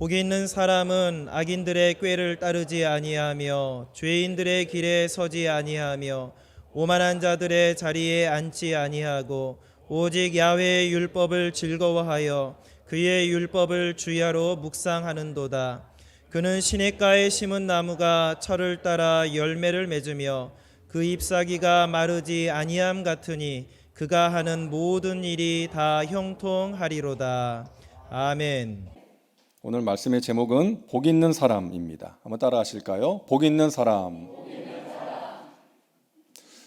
복이 있는 사람은 악인들의 꾀를 따르지 아니하며 죄인들의 길에 서지 아니하며 오만한 자들의 자리에 앉지 아니하고 오직 야훼의 율법을 즐거워하여 그의 율법을 주야로 묵상하는도다. 그는 시냇가에 심은 나무가 철을 따라 열매를 맺으며 그 잎사귀가 마르지 아니함 같으니 그가 하는 모든 일이 다 형통하리로다. 아멘. 오늘 말씀의 제목은 복 있는 사람입니다. 한번 따라 하실까요? 복 있는 사람.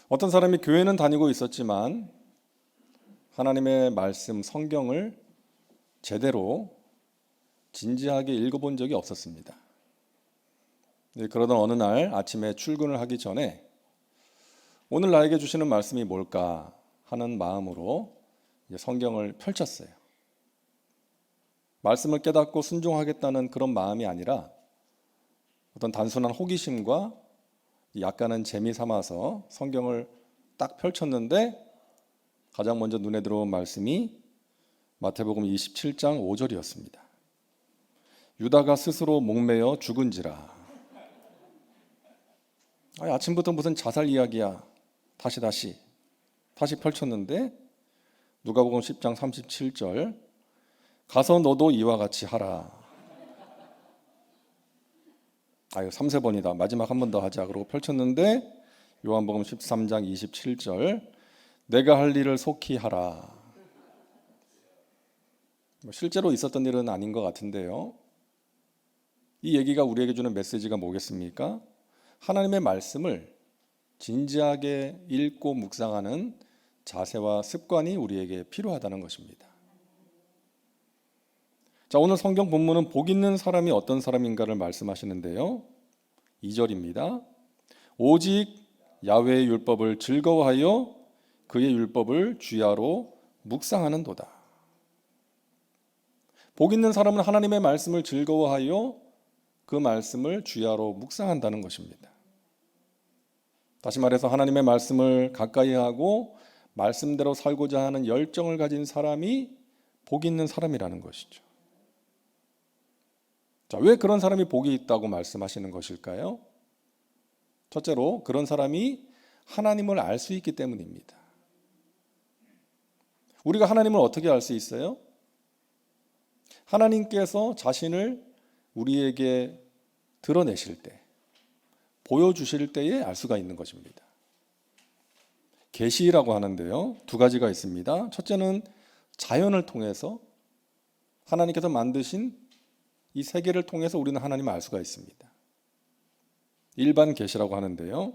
어떤 사람이 교회는 다니고 있었지만 하나님의 말씀 성경을 제대로 진지하게 읽어본 적이 없었습니다. 그러던 어느 날 아침에 출근을 하기 전에 오늘 나에게 주시는 말씀이 뭘까 하는 마음으로 성경을 펼쳤어요. 말씀을 깨닫고 순종하겠다는 그런 마음이 아니라 어떤 단순한 호기심과 약간은 재미 삼아서 성경을 딱 펼쳤는데 가장 먼저 눈에 들어온 말씀이 마태복음 27장 5절이었습니다. 유다가 스스로 목매어 죽은지라. 아침부터 무슨 자살 이야기야. 다시 펼쳤는데 누가복음 10장 37절 가서 너도 이와 같이 하라. 3세번이다. 마지막 한 번 더 하자. 그러고 펼쳤는데 요한복음 13장 27절 내가 할 일을 속히 하라. 실제로 있었던 일은 아닌 것 같은데요. 이 얘기가 우리에게 주는 메시지가 뭐겠습니까? 하나님의 말씀을 진지하게 읽고 묵상하는 자세와 습관이 우리에게 필요하다는 것입니다. 자, 오늘 성경 본문은 복 있는 사람이 어떤 사람인가를 말씀하시는데요. 2절입니다. 오직 야훼의 율법을 즐거워하여 그의 율법을 주야로 묵상하는도다. 복 있는 사람은 하나님의 말씀을 즐거워하여 그 말씀을 주야로 묵상한다는 것입니다. 다시 말해서 하나님의 말씀을 가까이 하고 말씀대로 살고자 하는 열정을 가진 사람이 복 있는 사람이라는 것이죠. 자, 왜 그런 사람이 복이 있다고 말씀하시는 것일까요? 첫째로 그런 사람이 하나님을 알 수 있기 때문입니다. 우리가 하나님을 어떻게 알 수 있어요? 하나님께서 자신을 우리에게 드러내실 때, 보여주실 때에 알 수가 있는 것입니다. 계시라고 하는데요, 두 가지가 있습니다. 첫째는 자연을 통해서 하나님께서 만드신 이 세계를 통해서 우리는 하나님을 알 수가 있습니다. 일반 계시라고 하는데요.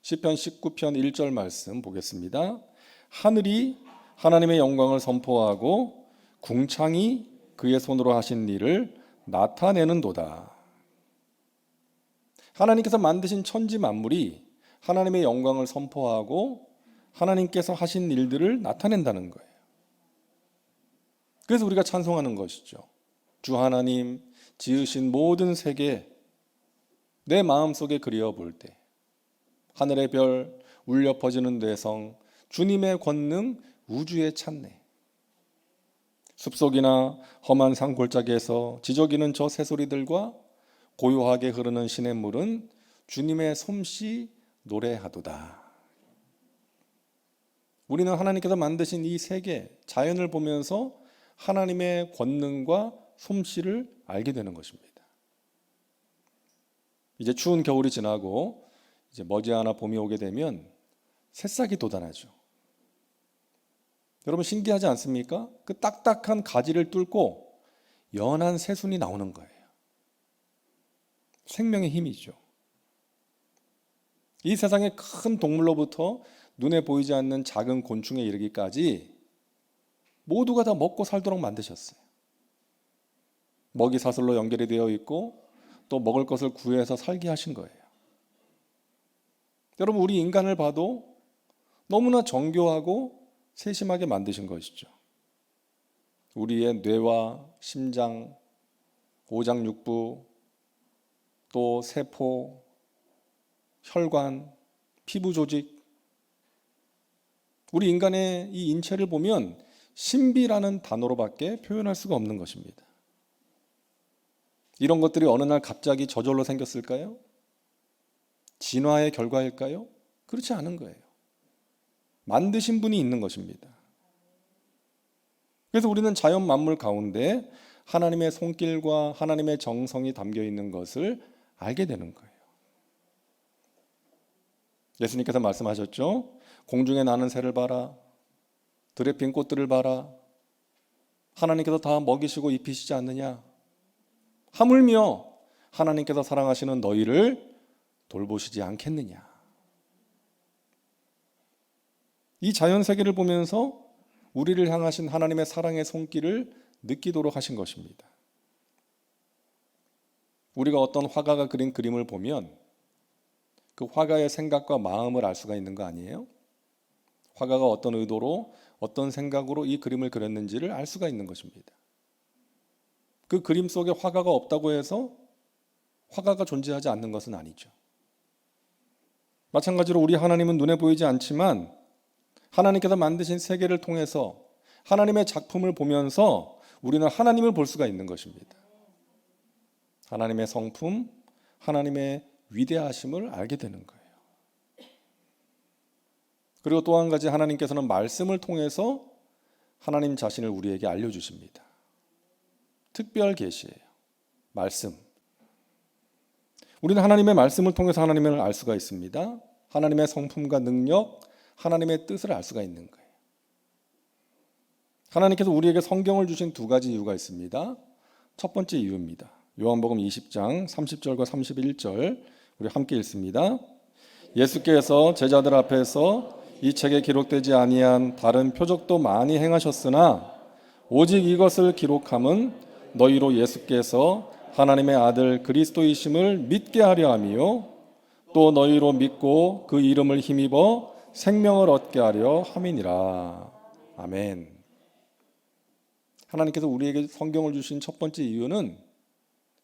시편 19편 1절 말씀 보겠습니다. 하늘이 하나님의 영광을 선포하고 궁창이 그의 손으로 하신 일을 나타내는도다. 하나님께서 만드신 천지 만물이 하나님의 영광을 선포하고 하나님께서 하신 일들을 나타낸다는 거예요. 그래서 우리가 찬송하는 것이죠. 주 하나님 지으신 모든 세계 내 마음속에 그리어볼 때 하늘의 별 울려 퍼지는 대성 주님의 권능 우주에 찾네. 숲속이나 험한 산골짜기에서 지저귀는 저 새소리들과 고요하게 흐르는 시냇물은 주님의 솜씨 노래하도다. 우리는 하나님께서 만드신 이 세계 자연을 보면서 하나님의 권능과 솜씨를 알게 되는 것입니다. 이제 추운 겨울이 지나고 이제 머지않아 봄이 오게 되면 새싹이 돋아나죠. 여러분 신기하지 않습니까? 그 딱딱한 가지를 뚫고 연한 새순이 나오는 거예요. 생명의 힘이죠. 이 세상의 큰 동물로부터 눈에 보이지 않는 작은 곤충에 이르기까지 모두가 다 먹고 살도록 만드셨어요. 먹이 사슬로 연결이 되어 있고 또 먹을 것을 구해서 살게 하신 거예요. 여러분 우리 인간을 봐도 너무나 정교하고 세심하게 만드신 것이죠. 우리의 뇌와 심장, 오장육부, 또 세포, 혈관, 피부 조직, 우리 인간의 이 인체를 보면 신비라는 단어로밖에 표현할 수가 없는 것입니다. 이런 것들이 어느 날 갑자기 저절로 생겼을까요? 진화의 결과일까요? 그렇지 않은 거예요. 만드신 분이 있는 것입니다. 그래서 우리는 자연 만물 가운데 하나님의 손길과 하나님의 정성이 담겨 있는 것을 알게 되는 거예요. 예수님께서 말씀하셨죠? 공중에 나는 새를 봐라. 들에 핀 꽃들을 봐라. 하나님께서 다 먹이시고 입히시지 않느냐? 하물며 하나님께서 사랑하시는 너희를 돌보시지 않겠느냐? 이 자연 세계를 보면서 우리를 향하신 하나님의 사랑의 손길을 느끼도록 하신 것입니다. 우리가 어떤 화가가 그린 그림을 보면 그 화가의 생각과 마음을 알 수가 있는 거 아니에요? 화가가 어떤 의도로 어떤 생각으로 이 그림을 그렸는지를 알 수가 있는 것입니다. 그 그림 속에 화가가 없다고 해서 화가가 존재하지 않는 것은 아니죠. 마찬가지로 우리 하나님은 눈에 보이지 않지만 하나님께서 만드신 세계를 통해서 하나님의 작품을 보면서 우리는 하나님을 볼 수가 있는 것입니다. 하나님의 성품, 하나님의 위대하심을 알게 되는 거예요. 그리고 또 한 가지 하나님께서는 말씀을 통해서 하나님 자신을 우리에게 알려주십니다. 특별 계시예요. 말씀. 우리는 하나님의 말씀을 통해서 하나님을 알 수가 있습니다. 하나님의 성품과 능력, 하나님의 뜻을 알 수가 있는 거예요. 하나님께서 우리에게 성경을 주신 두 가지 이유가 있습니다. 첫 번째 이유입니다. 요한복음 20장 30절과 31절 우리 함께 읽습니다. 예수께서 제자들 앞에서 이 책에 기록되지 아니한 다른 표적도 많이 행하셨으나 오직 이것을 기록함은 너희로 예수께서 하나님의 아들 그리스도이심을 믿게 하려 함이요 또 너희로 믿고 그 이름을 힘입어 생명을 얻게 하려 함이니라. 아멘. 하나님께서 우리에게 성경을 주신 첫 번째 이유는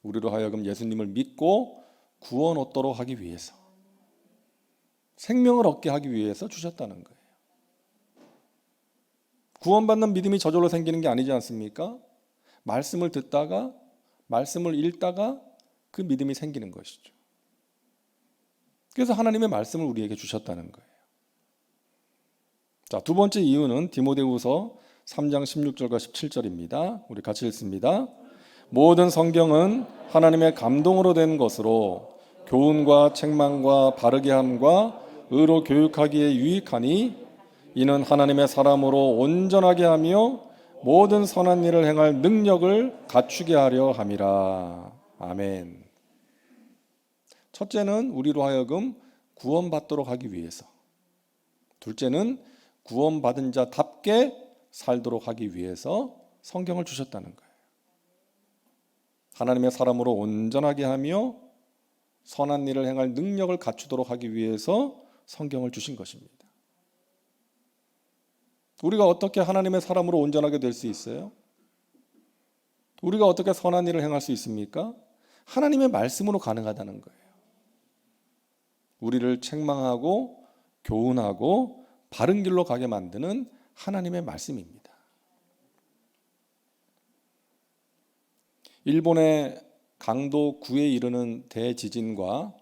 우리로 하여금 예수님을 믿고 구원 얻도록 하기 위해서, 생명을 얻게 하기 위해서 주셨다는 거예요. 구원받는 믿음이 저절로 생기는 게 아니지 않습니까? 말씀을 듣다가 말씀을 읽다가 그 믿음이 생기는 것이죠. 그래서 하나님의 말씀을 우리에게 주셨다는 거예요. 자, 두 번째 이유는 디모데후서 3장 16절과 17절입니다. 우리 같이 읽습니다. 모든 성경은 하나님의 감동으로 된 것으로 교훈과 책망과 바르게 함과 의로 교육하기에 유익하니 이는 하나님의 사람으로 온전하게 하며 모든 선한 일을 행할 능력을 갖추게 하려 함이라. 아멘. 첫째는 우리로 하여금 구원받도록 하기 위해서, 둘째는 구원받은 자답게 살도록 하기 위해서 성경을 주셨다는 거예요. 하나님의 사람으로 온전하게 하며 선한 일을 행할 능력을 갖추도록 하기 위해서 성경을 주신 것입니다. 우리가 어떻게 하나님의 사람으로 온전하게 될 수 있어요? 우리가 어떻게 선한 일을 행할 수 있습니까? 하나님의 말씀으로 가능하다는 거예요. 우리를 책망하고 교훈하고 바른 길로 가게 만드는 하나님의 말씀입니다. 일본의 강도 9에 이르는 대지진과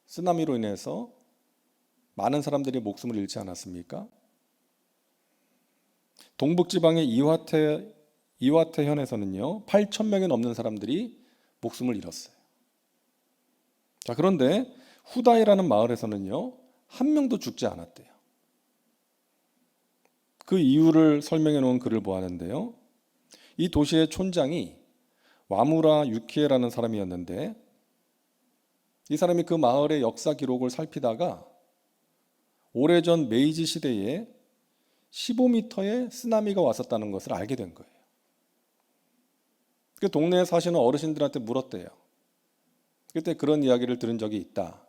쓰나미로 인해서 많은 사람들이 목숨을 잃지 않았습니까? 동북지방의 이와테현에서는요 8,000명이 넘는 사람들이 목숨을 잃었어요. 자, 그런데 후다이라는 마을에서는요 한 명도 죽지 않았대요. 그 이유를 설명해 놓은 글을 보았는데요, 이 도시의 촌장이 와무라 유키에라는 사람이었는데 이 사람이 그 마을의 역사 기록을 살피다가 오래전 메이지 시대에 15m의 쓰나미가 왔었다는 것을 알게 된 거예요. 그 동네에 사시는 어르신들한테 물었대요. 그때 그런 이야기를 들은 적이 있다.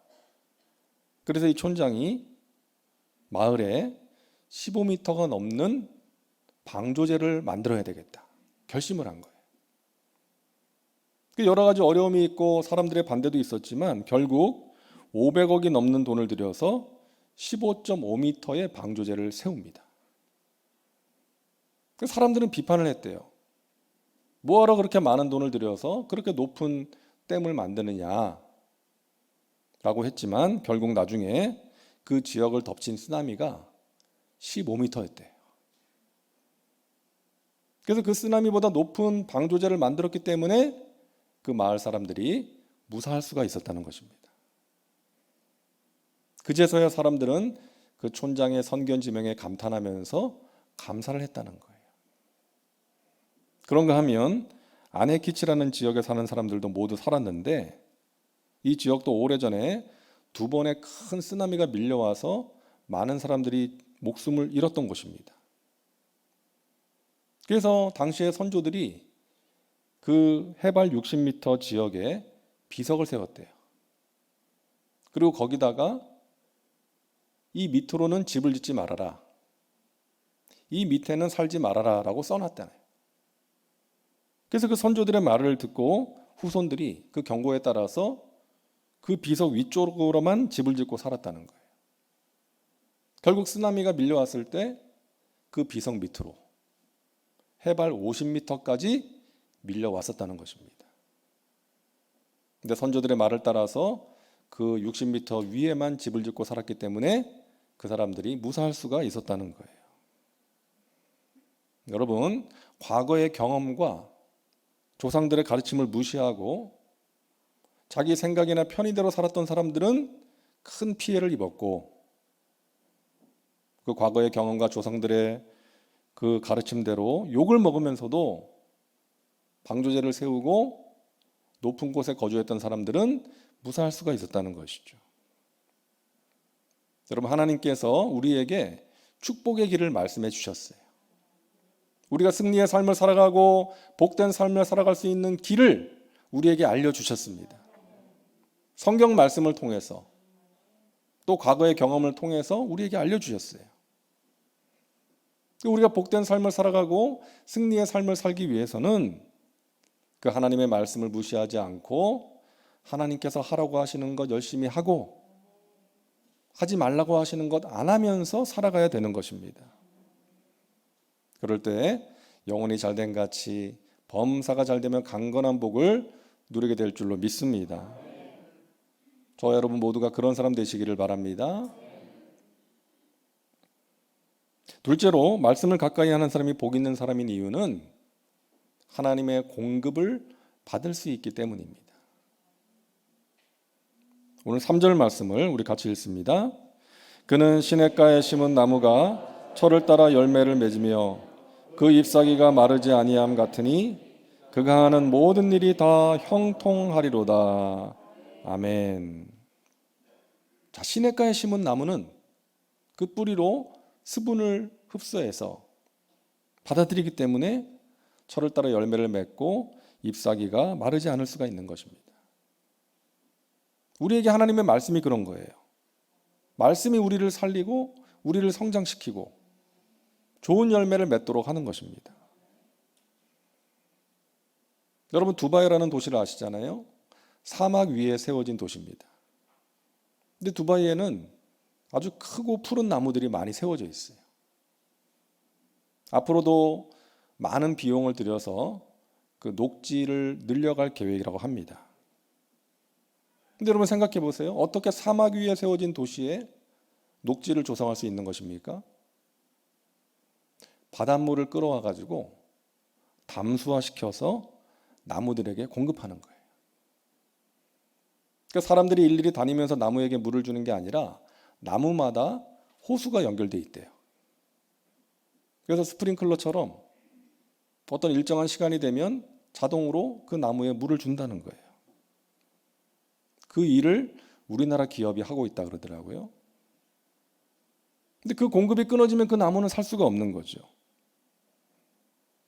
그래서 이 촌장이 마을에 15m가 넘는 방조제를 만들어야 되겠다 결심을 한 거예요. 여러 가지 어려움이 있고 사람들의 반대도 있었지만 결국 500억이 넘는 돈을 들여서 15.5m의 방조제를 세웁니다. 사람들은 비판을 했대요. 뭐하러 그렇게 많은 돈을 들여서 그렇게 높은 댐을 만드느냐 라고 했지만 결국 나중에 그 지역을 덮친 쓰나미가 15m였대요. 그래서 그 쓰나미보다 높은 방조제를 만들었기 때문에 그 마을 사람들이 무사할 수가 있었다는 것입니다. 그제서야 사람들은 그 촌장의 선견지명에 감탄하면서 감사를 했다는 거예요. 그런가 하면 아네키치라는 지역에 사는 사람들도 모두 살았는데 이 지역도 오래전에 2번의 큰 쓰나미가 밀려와서 많은 사람들이 목숨을 잃었던 곳입니다. 그래서 당시에 선조들이 그 해발 60m 지역에 비석을 세웠대요. 그리고 거기다가 이 밑으로는 집을 짓지 말아라, 이 밑에는 살지 말아라 라고 써놨다네요. 그래서 그 선조들의 말을 듣고 후손들이 그 경고에 따라서 그 비석 위쪽으로만 집을 짓고 살았다는 거예요. 결국 쓰나미가 밀려왔을 때 그 비석 밑으로 해발 50m까지 밀려왔었다는 것입니다. 근데 선조들의 말을 따라서 그 60m 위에만 집을 짓고 살았기 때문에 그 사람들이 무사할 수가 있었다는 거예요. 여러분, 과거의 경험과 조상들의 가르침을 무시하고 자기 생각이나 편의대로 살았던 사람들은 큰 피해를 입었고, 그 과거의 경험과 조상들의 그 가르침대로 욕을 먹으면서도 방조제를 세우고 높은 곳에 거주했던 사람들은 무사할 수가 있었다는 것이죠. 여러분, 하나님께서 우리에게 축복의 길을 말씀해 주셨어요. 우리가 승리의 삶을 살아가고 복된 삶을 살아갈 수 있는 길을 우리에게 알려주셨습니다. 성경 말씀을 통해서 또 과거의 경험을 통해서 우리에게 알려주셨어요. 우리가 복된 삶을 살아가고 승리의 삶을 살기 위해서는 그 하나님의 말씀을 무시하지 않고 하나님께서 하라고 하시는 것 열심히 하고 하지 말라고 하시는 것 안 하면서 살아가야 되는 것입니다. 그럴 때 영혼이 잘된 같이 범사가 잘되면 강건한 복을 누리게 될 줄로 믿습니다. 저와 여러분 모두가 그런 사람 되시기를 바랍니다. 둘째로, 말씀을 가까이 하는 사람이 복 있는 사람인 이유는 하나님의 공급을 받을 수 있기 때문입니다. 오늘 3절 말씀을 우리 같이 읽습니다. 그는 시냇가에 심은 나무가 철을 따라 열매를 맺으며 그 잎사귀가 마르지 아니함 같으니 그가 하는 모든 일이 다 형통하리로다. 아멘. 자, 시냇가에 심은 나무는 그 뿌리로 수분을 흡수해서 받아들이기 때문에 철을 따라 열매를 맺고 잎사귀가 마르지 않을 수가 있는 것입니다. 우리에게 하나님의 말씀이 그런 거예요. 말씀이 우리를 살리고 우리를 성장시키고 좋은 열매를 맺도록 하는 것입니다. 여러분, 두바이라는 도시를 아시잖아요. 사막 위에 세워진 도시입니다. 근데 두바이에는 아주 크고 푸른 나무들이 많이 세워져 있어요. 앞으로도 많은 비용을 들여서 그 녹지를 늘려갈 계획이라고 합니다. 근데 여러분 생각해 보세요. 어떻게 사막 위에 세워진 도시에 녹지를 조성할 수 있는 것입니까? 바닷물을 끌어와 가지고 담수화시켜서 나무들에게 공급하는 거예요. 그러니까 사람들이 일일이 다니면서 나무에게 물을 주는 게 아니라 나무마다 호수가 연결돼 있대요. 그래서 스프링클러처럼 어떤 일정한 시간이 되면 자동으로 그 나무에 물을 준다는 거예요. 그 일을 우리나라 기업이 하고 있다 그러더라고요. 근데 그 공급이 끊어지면 그 나무는 살 수가 없는 거죠.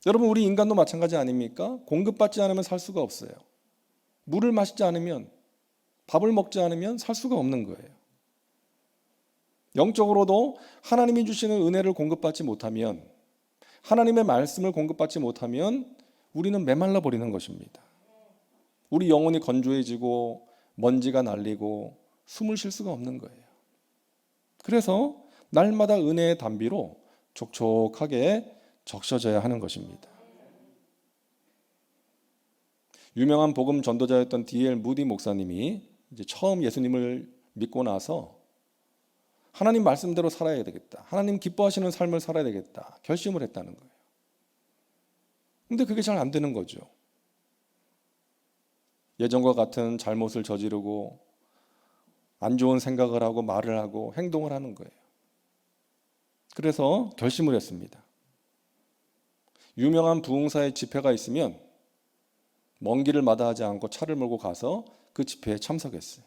여러분, 우리 인간도 마찬가지 아닙니까? 공급받지 않으면 살 수가 없어요. 물을 마시지 않으면, 밥을 먹지 않으면 살 수가 없는 거예요. 영적으로도 하나님이 주시는 은혜를 공급받지 못하면, 하나님의 말씀을 공급받지 못하면 우리는 메말라 버리는 것입니다. 우리 영혼이 건조해지고 먼지가 날리고 숨을 쉴 수가 없는 거예요. 그래서 날마다 은혜의 단비로 촉촉하게 적셔져야 하는 것입니다. 유명한 복음 전도자였던 D.L. 무디 목사님이 이제 처음 예수님을 믿고 나서 하나님 말씀대로 살아야 되겠다, 하나님 기뻐하시는 삶을 살아야 되겠다 결심을 했다는 거예요. 근데 그게 잘 안 되는 거죠. 예전과 같은 잘못을 저지르고 안 좋은 생각을 하고 말을 하고 행동을 하는 거예요. 그래서 결심을 했습니다. 유명한 부흥사의 집회가 있으면 먼 길을 마다하지 않고 차를 몰고 가서 그 집회에 참석했어요.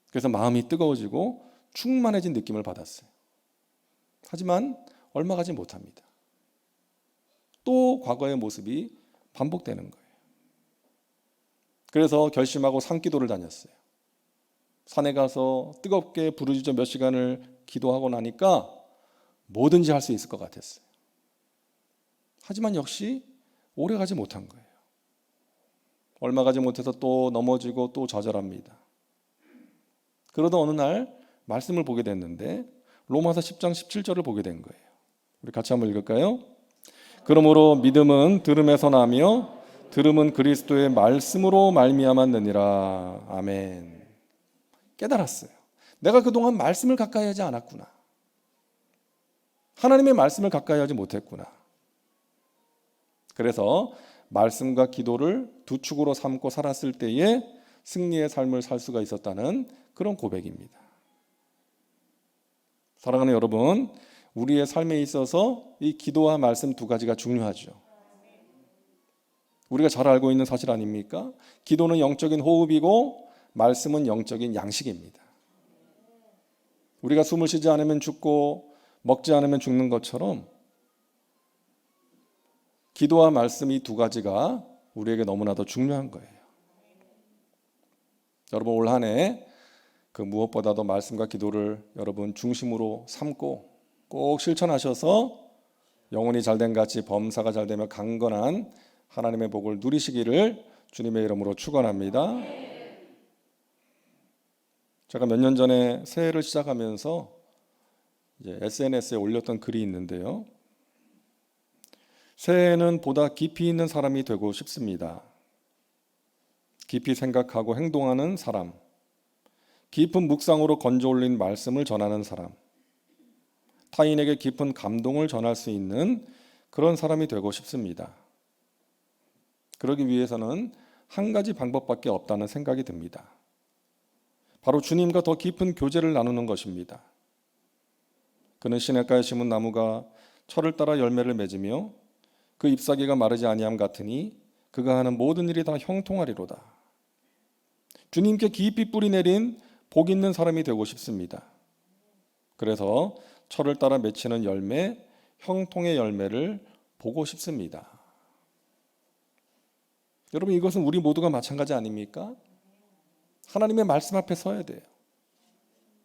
그래서 마음이 뜨거워지고 충만해진 느낌을 받았어요. 하지만 얼마 가지 못합니다. 또 과거의 모습이 반복되는 거예요. 그래서 결심하고 산기도를 다녔어요. 산에 가서 뜨겁게 부르짖어 몇 시간을 기도하고 나니까 뭐든지 할 수 있을 것 같았어요. 하지만 역시 오래 가지 못한 거예요. 얼마 가지 못해서 또 넘어지고 또 좌절합니다. 그러다 어느 날 말씀을 보게 됐는데 로마서 10장 17절을 보게 된 거예요. 우리 같이 한번 읽을까요? 그러므로 믿음은 들음에서 나며 들음은 그리스도의 말씀으로 말미암았느니라. 아멘. 깨달았어요. 내가 그동안 말씀을 가까이 하지 않았구나. 하나님의 말씀을 가까이 하지 못했구나. 그래서 말씀과 기도를 두 축으로 삼고 살았을 때에 승리의 삶을 살 수가 있었다는 그런 고백입니다. 사랑하는 여러분, 우리의 삶에 있어서 이 기도와 말씀 두 가지가 중요하죠. 우리가 잘 알고 있는 사실 아닙니까? 기도는 영적인 호흡이고 말씀은 영적인 양식입니다. 우리가 숨을 쉬지 않으면 죽고 먹지 않으면 죽는 것처럼 기도와 말씀 이 두 가지가 우리에게 너무나도 중요한 거예요. 여러분 올 한 해 그 무엇보다도 말씀과 기도를 여러분 중심으로 삼고 꼭 실천하셔서 영혼이 잘된 같이 범사가 잘되며 강건한 하나님의 복을 누리시기를 주님의 이름으로 축원합니다. 제가 몇 년 전에 새해를 시작하면서 이제 SNS에 올렸던 글이 있는데요. 새해에는 보다 깊이 있는 사람이 되고 싶습니다. 깊이 생각하고 행동하는 사람, 깊은 묵상으로 건져 올린 말씀을 전하는 사람, 타인에게 깊은 감동을 전할 수 있는 그런 사람이 되고 싶습니다. 그러기 위해서는 한 가지 방법밖에 없다는 생각이 듭니다. 바로 주님과 더 깊은 교제를 나누는 것입니다. 그는 시냇가에 심은 나무가 철을 따라 열매를 맺으며 그 잎사귀가 마르지 아니함 같으니 그가 하는 모든 일이 다 형통하리로다. 주님께 깊이 뿌리 내린 복 있는 사람이 되고 싶습니다. 그래서 철을 따라 맺히는 열매, 형통의 열매를 보고 싶습니다. 여러분 이것은 우리 모두가 마찬가지 아닙니까? 하나님의 말씀 앞에 서야 돼요.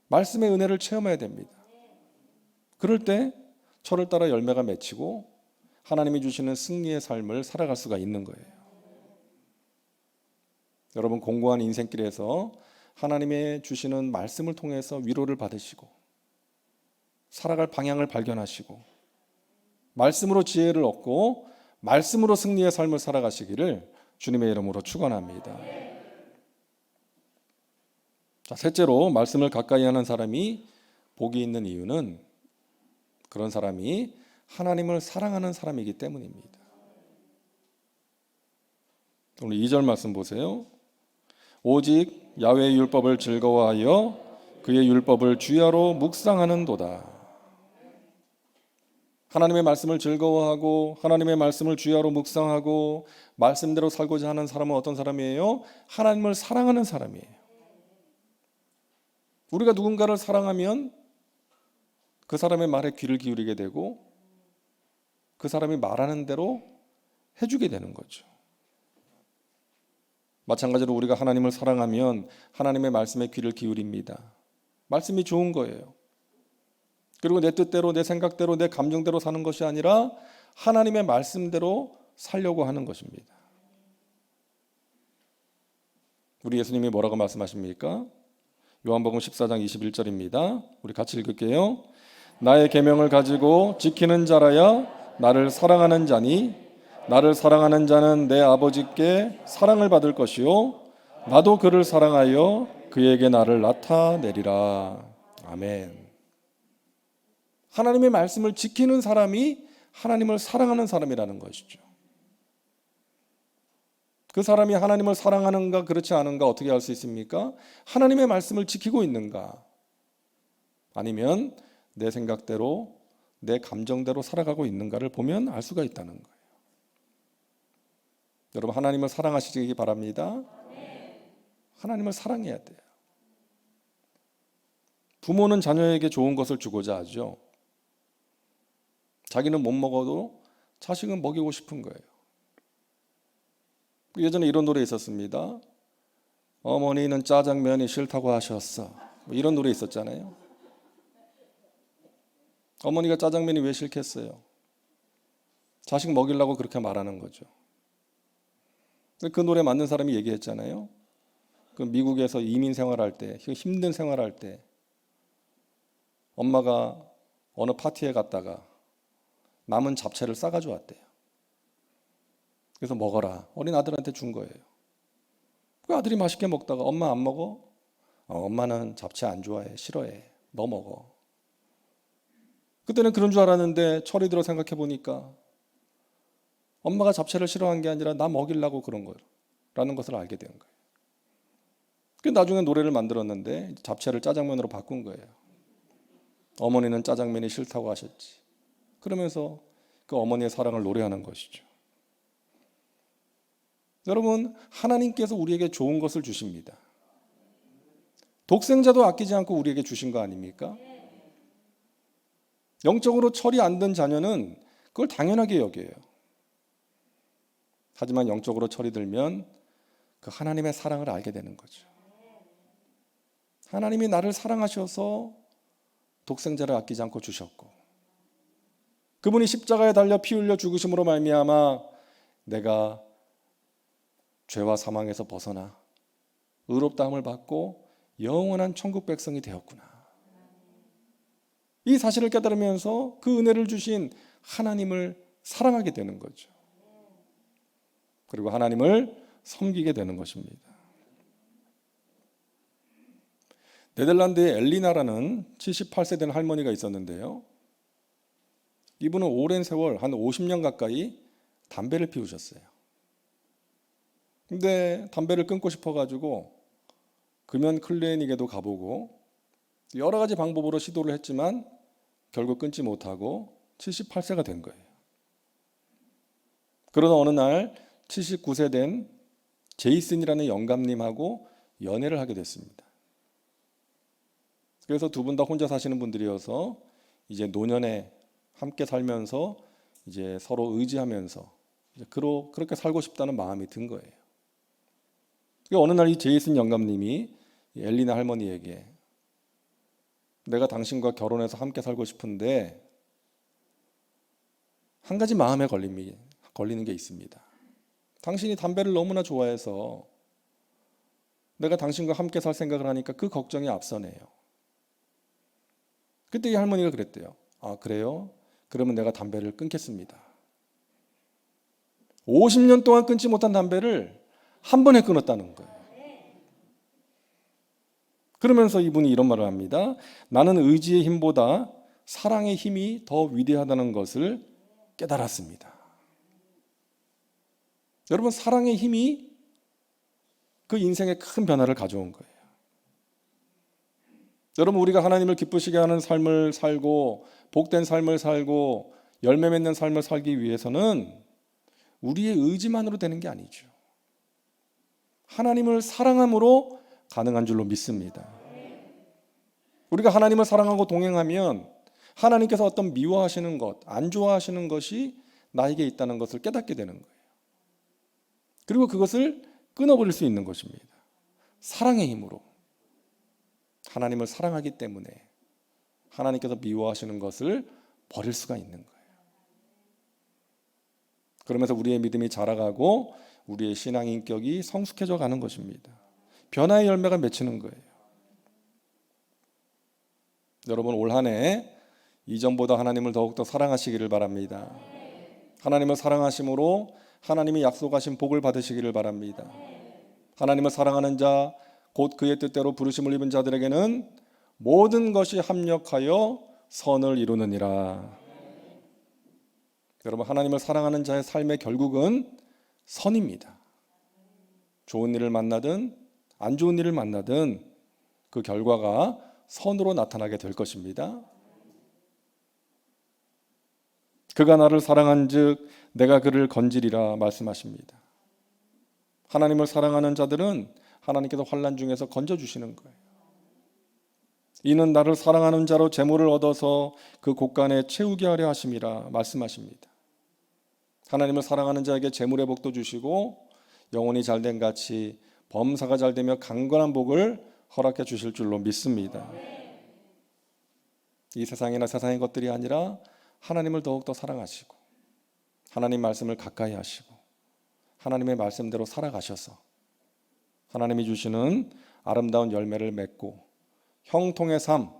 말씀의 은혜를 체험해야 됩니다. 그럴 때 철을 따라 열매가 맺히고 하나님이 주시는 승리의 삶을 살아갈 수가 있는 거예요. 여러분 공고한 인생길에서 하나님의 주시는 말씀을 통해서 위로를 받으시고 살아갈 방향을 발견하시고 말씀으로 지혜를 얻고 말씀으로 승리의 삶을 살아가시기를 주님의 이름으로 축원합니다. 자, 셋째로 말씀을 가까이 하는 사람이 복이 있는 이유는 그런 사람이 하나님을 사랑하는 사람이기 때문입니다. 오늘 2절 말씀 보세요. 오직 야훼의 율법을 즐거워하여 그의 율법을 주야로 묵상하는도다. 하나님의 말씀을 즐거워하고 하나님의 말씀을 주야로 묵상하고 말씀대로 살고자 하는 사람은 어떤 사람이에요? 하나님을 사랑하는 사람이에요. 우리가 누군가를 사랑하면 그 사람의 말에 귀를 기울이게 되고 그 사람이 말하는 대로 해주게 되는 거죠. 마찬가지로 우리가 하나님을 사랑하면 하나님의 말씀에 귀를 기울입니다. 말씀이 좋은 거예요. 그리고 내 뜻대로 내 생각대로 내 감정대로 사는 것이 아니라 하나님의 말씀대로 살려고 하는 것입니다. 우리 예수님이 뭐라고 말씀하십니까? 요한복음 14장 21절입니다. 우리 같이 읽을게요. 나의 계명을 가지고 지키는 자라야 나를 사랑하는 자니 나를 사랑하는 자는 내 아버지께 사랑을 받을 것이요 나도 그를 사랑하여 그에게 나를 나타내리라. 아멘. 하나님의 말씀을 지키는 사람이 하나님을 사랑하는 사람이라는 것이죠. 그 사람이 하나님을 사랑하는가 그렇지 않은가 어떻게 알 수 있습니까? 하나님의 말씀을 지키고 있는가, 아니면 내 생각대로 내 감정대로 살아가고 있는가를 보면 알 수가 있다는 거예요. 여러분, 하나님을 사랑하시기 바랍니다. 하나님을 사랑해야 돼요. 부모는 자녀에게 좋은 것을 주고자 하죠. 자기는 못 먹어도 자식은 먹이고 싶은 거예요. 예전에 이런 노래 있었습니다. 어머니는 짜장면이 싫다고 하셨어. 뭐 이런 노래 있었잖아요. 어머니가 짜장면이 왜 싫겠어요? 자식 먹이려고 그렇게 말하는 거죠. 그 노래 만든 사람이 얘기했잖아요. 그 미국에서 이민 생활할 때, 힘든 생활할 때 엄마가 어느 파티에 갔다가 남은 잡채를 싸가지고 왔대요. 그래서 먹어라. 어린 아들한테 준 거예요. 그 아들이 맛있게 먹다가 엄마 안 먹어? 엄마는 잡채 안 좋아해. 싫어해. 너 먹어. 그때는 그런 줄 알았는데 철이 들어 생각해 보니까 엄마가 잡채를 싫어한 게 아니라 나 먹이려고 그런 거라는 것을 알게 된 거예요. 그 나중에 노래를 만들었는데 잡채를 짜장면으로 바꾼 거예요. 어머니는 짜장면이 싫다고 하셨지. 그러면서 그 어머니의 사랑을 노래하는 것이죠. 여러분, 하나님께서 우리에게 좋은 것을 주십니다. 독생자도 아끼지 않고 우리에게 주신 거 아닙니까? 영적으로 철이 안 든 자녀는 그걸 당연하게 여겨요. 하지만 영적으로 철이 들면 그 하나님의 사랑을 알게 되는 거죠. 하나님이 나를 사랑하셔서 독생자를 아끼지 않고 주셨고, 그분이 십자가에 달려 피 흘려 죽으심으로 말미암아 내가 죄와 사망에서 벗어나 의롭다함을 받고 영원한 천국 백성이 되었구나. 이 사실을 깨달으면서 그 은혜를 주신 하나님을 사랑하게 되는 거죠. 그리고 하나님을 섬기게 되는 것입니다. 네덜란드의 엘리나라는 78세 된 할머니가 있었는데요. 이분은 오랜 세월 한 50년 가까이 담배를 피우셨어요. 근데 담배를 끊고 싶어가지고 금연 클리닉에도 가보고 여러 가지 방법으로 시도를 했지만 결국 끊지 못하고 78세가 된 거예요. 그러다 어느 날 79세 된 제이슨이라는 영감님하고 연애를 하게 됐습니다. 그래서 두 분 다 혼자 사시는 분들이어서 이제 노년에 함께 살면서 이제 서로 의지하면서 이제 그렇게 살고 싶다는 마음이 든 거예요. 어느 날 이 제이슨 영감님이 엘리나 할머니에게 내가 당신과 결혼해서 함께 살고 싶은데 한 가지 마음에 걸리는 게 있습니다. 당신이 담배를 너무나 좋아해서 내가 당신과 함께 살 생각을 하니까 그 걱정이 앞서네요. 그때 이 할머니가 그랬대요. 아, 그래요? 그러면 내가 담배를 끊겠습니다. 50년 동안 끊지 못한 담배를 한 번에 끊었다는 거예요. 그러면서 이분이 이런 말을 합니다. 나는 의지의 힘보다 사랑의 힘이 더 위대하다는 것을 깨달았습니다. 여러분, 사랑의 힘이 그 인생에 큰 변화를 가져온 거예요. 여러분, 우리가 하나님을 기쁘시게 하는 삶을 살고 복된 삶을 살고 열매 맺는 삶을 살기 위해서는 우리의 의지만으로 되는 게 아니죠. 하나님을 사랑함으로 가능한 줄로 믿습니다. 우리가 하나님을 사랑하고 동행하면 하나님께서 어떤 미워하시는 것, 안 좋아하시는 것이 나에게 있다는 것을 깨닫게 되는 거예요. 그리고 그것을 끊어버릴 수 있는 것입니다. 사랑의 힘으로. 하나님을 사랑하기 때문에 하나님께서 미워하시는 것을 버릴 수가 있는 거예요. 그러면서 우리의 믿음이 자라가고 우리의 신앙 인격이 성숙해져 가는 것입니다. 변화의 열매가 맺히는 거예요. 여러분, 올 한 해 이전보다 하나님을 더욱더 사랑하시기를 바랍니다. 하나님을 사랑하심으로 하나님이 약속하신 복을 받으시기를 바랍니다. 하나님을 사랑하는 자, 곧 그의 뜻대로 부르심을 입은 자들에게는 모든 것이 합력하여 선을 이루느니라. 여러분, 하나님을 사랑하는 자의 삶의 결국은 선입니다. 좋은 일을 만나든 안 좋은 일을 만나든 그 결과가 선으로 나타나게 될 것입니다. 그가 나를 사랑한즉 내가 그를 건지리라 말씀하십니다. 하나님을 사랑하는 자들은 하나님께서 환난 중에서 건져주시는 거예요. 이는 나를 사랑하는 자로 재물을 얻어서 그 곳간에 채우게 하려 하심이라 말씀하십니다. 하나님을 사랑하는 자에게 재물의 복도 주시고 영혼이 잘된 같이 범사가 잘되며 강건한 복을 허락해 주실 줄로 믿습니다. 이 세상이나 세상의 것들이 아니라 하나님을 더욱더 사랑하시고 하나님 말씀을 가까이 하시고 하나님의 말씀대로 살아가셔서 하나님이 주시는 아름다운 열매를 맺고 형통의 삶,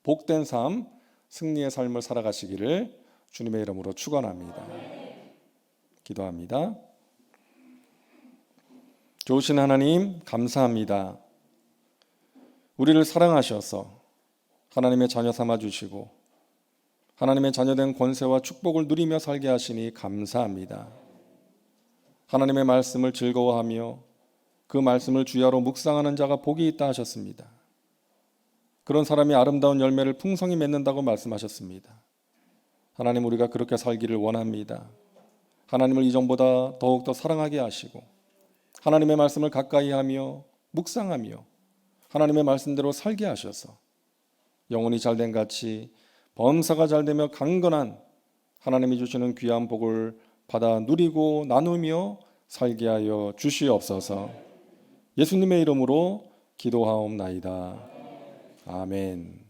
복된 삶, 승리의 삶을 살아가시기를 주님의 이름으로 축원합니다. 기도합니다. 좋으신 하나님 감사합니다. 우리를 사랑하셔서 하나님의 자녀 삼아 주시고 하나님의 자녀된 권세와 축복을 누리며 살게 하시니 감사합니다. 하나님의 말씀을 즐거워하며 그 말씀을 주야로 묵상하는 자가 복이 있다 하셨습니다. 그런 사람이 아름다운 열매를 풍성히 맺는다고 말씀하셨습니다. 하나님, 우리가 그렇게 살기를 원합니다. 하나님을 이전보다 더욱더 사랑하게 하시고 하나님의 말씀을 가까이 하며 묵상하며 하나님의 말씀대로 살게 하셔서 영혼이 잘된 같이 범사가 잘되며 강건한 하나님이 주시는 귀한 복을 받아 누리고 나누며 살게 하여 주시옵소서. 예수님의 이름으로 기도하옵나이다. 아멘.